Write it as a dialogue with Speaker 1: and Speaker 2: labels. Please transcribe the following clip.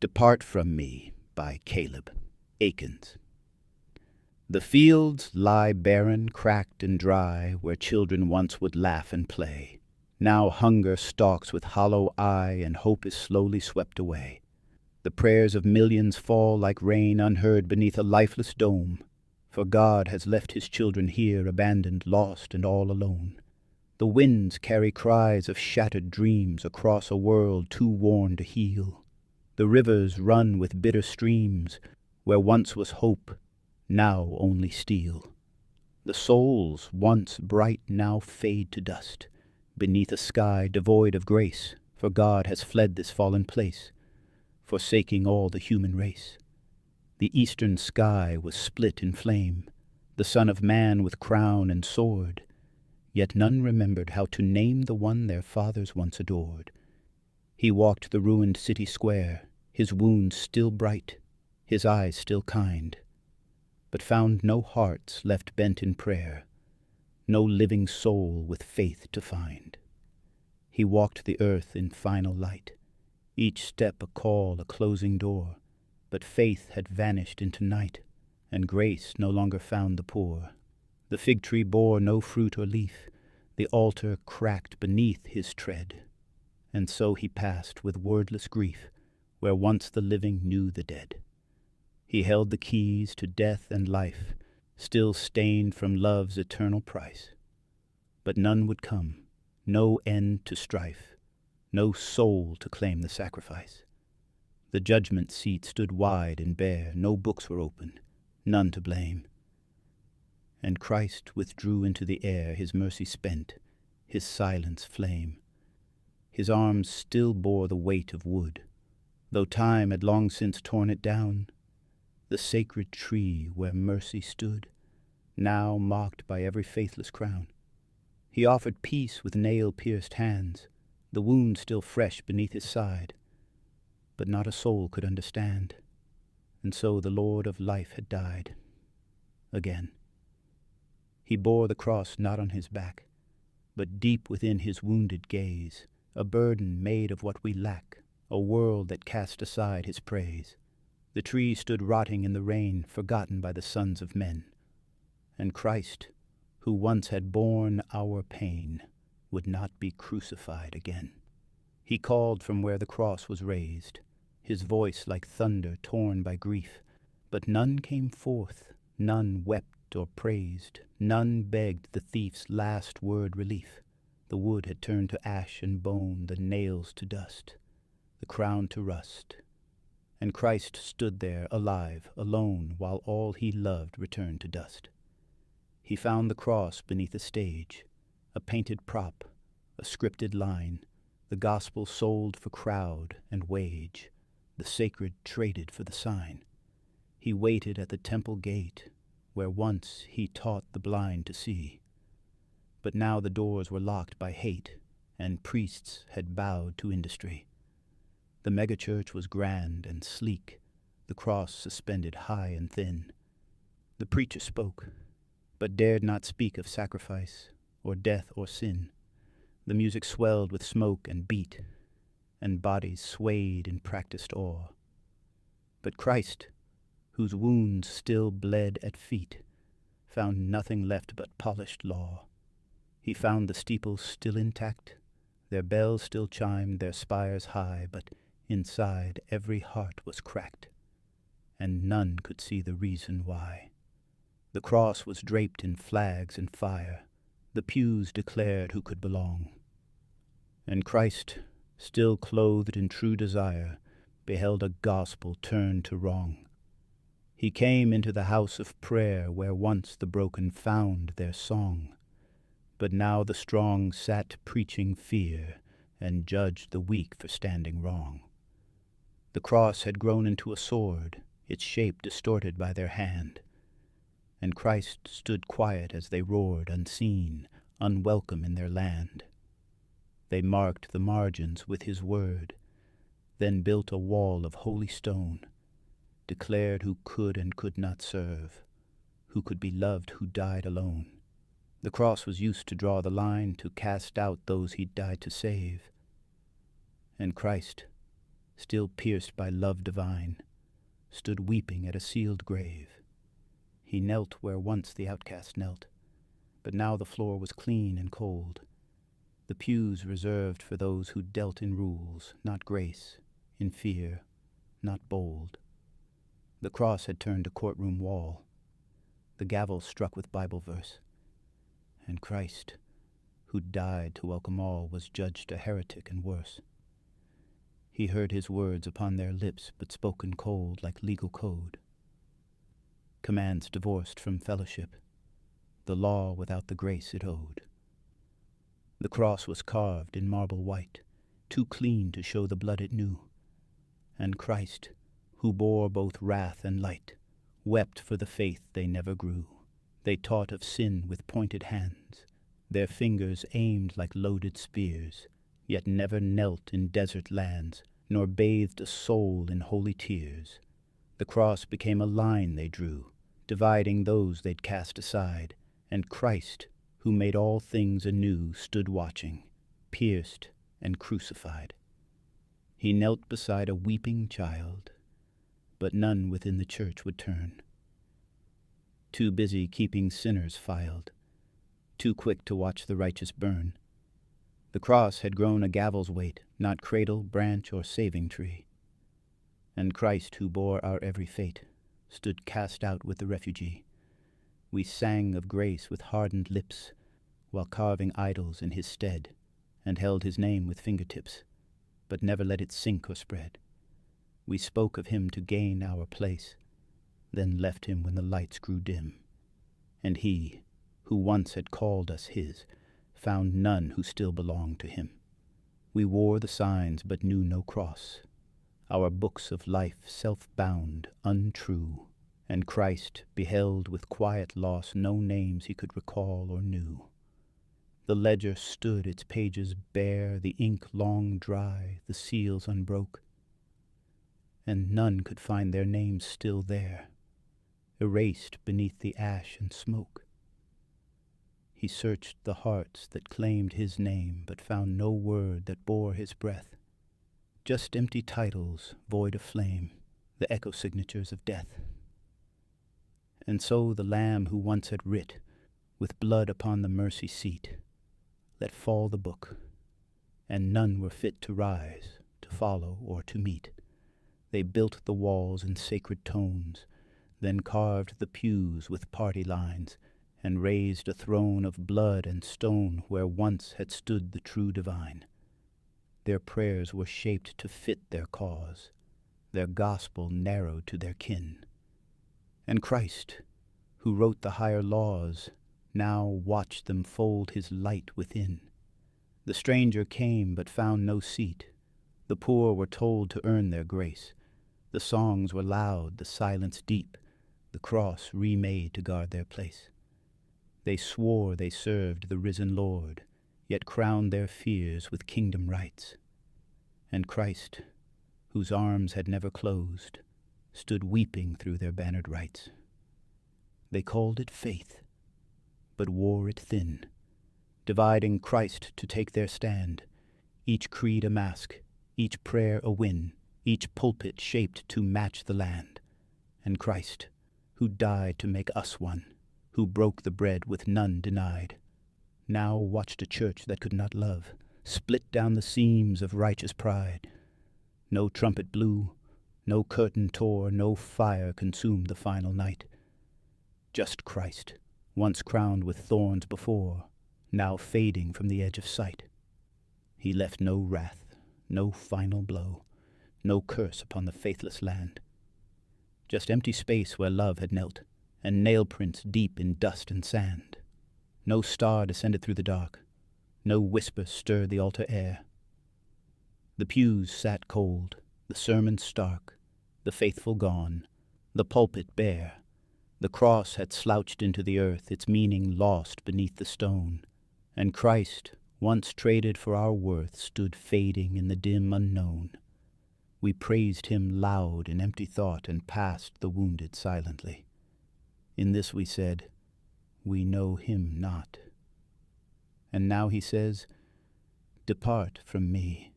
Speaker 1: Depart from Me by Caleb Aikens. The fields lie barren, cracked and dry, where children once would laugh and play. Now hunger stalks with hollow eye, and hope is slowly swept away. The prayers of millions fall like rain unheard beneath a lifeless dome, for God has left his children here, abandoned, lost, and all alone. The winds carry cries of shattered dreams across a world too worn to heal. The rivers run with bitter streams, where once was hope, now only steel. The souls, once bright, now fade to dust, beneath a sky devoid of grace, for God has fled this fallen place, forsaking all the human race. The eastern sky was split in flame, the Son of Man with crown and sword, yet none remembered how to name the one their fathers once adored. He walked the ruined city square, his wounds still bright, his eyes still kind, but found no hearts left bent in prayer, no living soul with faith to find. He walked the earth in final light, each step a call, a closing door, but faith had vanished into night, and grace no longer found the poor. The fig tree bore no fruit or leaf, the altar cracked beneath his tread, and so he passed with wordless grief, where once the living knew the dead. He held the keys to death and life, still stained from love's eternal price. But none would come, no end to strife, no soul to claim the sacrifice. The judgment seat stood wide and bare, no books were open, none to blame. And Christ withdrew into the air, his mercy spent, his silence flame. His arms still bore the weight of wood, though time had long since torn it down. The sacred tree where mercy stood, now mocked by every faithless crown. He offered peace with nail-pierced hands, the wound still fresh beneath his side, but not a soul could understand, and so the Lord of life had died again. He bore the cross not on his back, but deep within his wounded gaze, a burden made of what we lack, a world that cast aside his praise. The tree stood rotting in the rain, forgotten by the sons of men. And Christ, who once had borne our pain, would not be crucified again. He called from where the cross was raised, his voice like thunder torn by grief, but none came forth, none wept or praised, none begged the thief's last word relief. The wood had turned to ash and bone, the nails to dust, the crown to rust. And Christ stood there alive, alone, while all he loved returned to dust. He found the cross beneath a stage, a painted prop, a scripted line, the gospel sold for crowd and wage, the sacred traded for the sign. He waited at the temple gate, where once he taught the blind to see. But now the doors were locked by hate, and priests had bowed to industry. The megachurch was grand and sleek, the cross suspended high and thin. The preacher spoke, but dared not speak of sacrifice, or death or sin. The music swelled with smoke and beat, and bodies swayed in practiced awe. But Christ, whose wounds still bled at feet, found nothing left but polished law. He found the steeples still intact, their bells still chimed, their spires high, but inside every heart was cracked, and none could see the reason why. The cross was draped in flags and fire, the pews declared who could belong. And Christ, still clothed in true desire, beheld a gospel turned to wrong. He came into the house of prayer, where once the broken found their song. But now the strong sat preaching fear, and judged the weak for standing wrong. The cross had grown into a sword, its shape distorted by their hand. And Christ stood quiet as they roared, unseen, unwelcome in their land. They marked the margins with his word, then built a wall of holy stone, declared who could and could not serve, who could be loved who died alone. The cross was used to draw the line, to cast out those he died to save. And Christ, still pierced by love divine, stood weeping at a sealed grave. He knelt where once the outcast knelt, but now the floor was clean and cold, the pews reserved for those who dealt in rules, not grace, in fear, not bold. The cross had turned a courtroom wall, the gavel struck with Bible verse, and Christ, who died to welcome all, was judged a heretic and worse. He heard his words upon their lips, but spoken cold like legal code. Commands divorced from fellowship, the law without the grace it owed. The cross was carved in marble white, too clean to show the blood it knew. And Christ, who bore both wrath and light, wept for the faith they never grew. They taught of sin with pointed hands, their fingers aimed like loaded spears, yet never knelt in desert lands, nor bathed a soul in holy tears. The cross became a line they drew, dividing those they'd cast aside, and Christ, who made all things anew, stood watching, pierced and crucified. He knelt beside a weeping child, but none within the church would turn. Too busy keeping sinners filed, too quick to watch the righteous burn. The cross had grown a gavel's weight, not cradle, branch, or saving tree. And Christ, who bore our every fate, stood cast out with the refugee. We sang of grace with hardened lips, while carving idols in his stead, and held his name with fingertips, but never let it sink or spread. We spoke of him to gain our place, then left him when the lights grew dim. And he, who once had called us his, found none who still belonged to him. We wore the signs but knew no cross, our books of life self-bound, untrue, and Christ beheld with quiet loss no names he could recall or knew. The ledger stood its pages bare, the ink long dry, the seals unbroke, and none could find their names still there, erased beneath the ash and smoke. He searched the hearts that claimed his name, but found no word that bore his breath, just empty titles void of flame, the echo signatures of death. And so the Lamb who once had writ, with blood upon the mercy seat, let fall the book, and none were fit to rise, to follow, or to meet. They built the walls in sacred tones, then carved the pews with party lines, and raised a throne of blood and stone where once had stood the true divine. Their prayers were shaped to fit their cause, their gospel narrowed to their kin. And Christ, who wrote the higher laws, now watched them fold his light within. The stranger came but found no seat. The poor were told to earn their grace. The songs were loud, the silence deep, the cross remade to guard their place. They swore they served the risen Lord, yet crowned their fears with kingdom rights. And Christ, whose arms had never closed, stood weeping through their bannered rites. They called it faith, but wore it thin, dividing Christ to take their stand, each creed a mask, each prayer a win, each pulpit shaped to match the land. And Christ, who died to make us one, who broke the bread with none denied, now watched a church that could not love, split down the seams of righteous pride. No trumpet blew, no curtain tore, no fire consumed the final night. Just Christ, once crowned with thorns before, now fading from the edge of sight. He left no wrath, no final blow, no curse upon the faithless land. Just empty space where love had knelt, and nail prints deep in dust and sand. No star descended through the dark, no whisper stirred the altar air. The pews sat cold, the sermon stark, the faithful gone, the pulpit bare. The cross had slouched into the earth, its meaning lost beneath the stone. And Christ, once traded for our worth, stood fading in the dim unknown. We praised him loud in empty thought and passed the wounded silently. In this we said, we know him not. And now he says, depart from me,